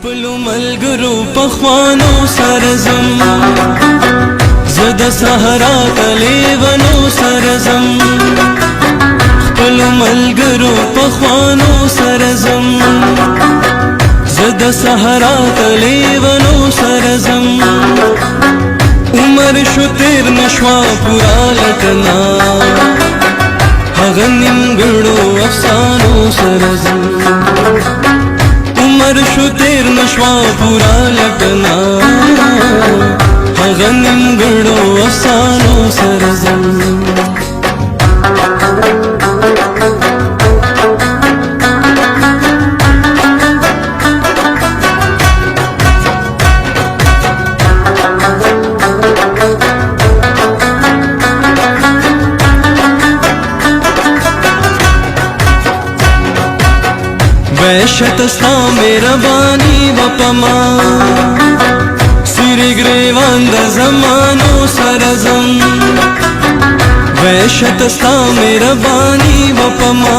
خپلو ملګرو پخوانو سره ځم، زه د صحرا د لیونو سره ځم. خپلو ملګرو پخوانو سره ځم، زه د صحرا د لیونو سره ځم. عمر شو تیر نشوا پورا لټنا، هغه نیمګړو افسانو سره ځم. عمر شو تیر نشوا پورا لټنا، هغه نیمګړو افسانو سره ځم. वैशत स्था मेहरबानी वपमा, सिर ग्रेवान द जमानो सरजम. वैशत स्था मेहरबानी वपमा,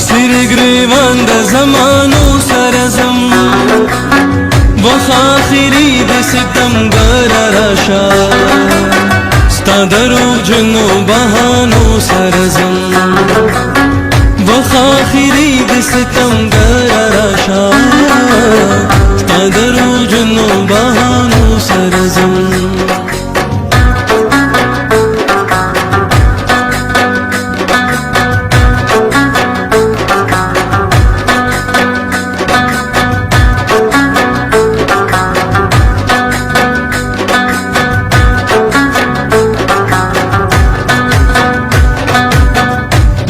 सिर ग्रेवान द जमानो सरजम. वख आखिरी द सितमगर रशा, स्ता दरो जनो बहानो सरजम. वख आखिरी द सितमगर रशा, स्ता दरो जनो बहानो सरजम.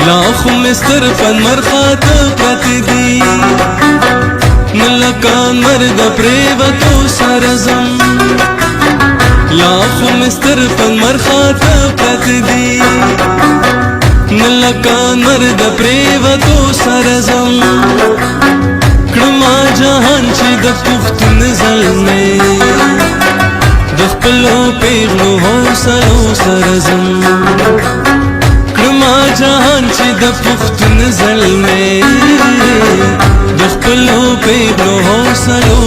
लाखों में सिर्फ मरखात प्रति नलकान मर्द प्रेवतो सरजम. लाखों में सिर्फ मरखात प्रति नलकान मर्द प्रेवतो सरजम. क्रमा जहान ची द पुख्तन जलमे, दखपलो पेगलो हौसलो सरजम. क्रमा जहान ची द पुख्तन जलमे, दखपलो पेगलो हौसलो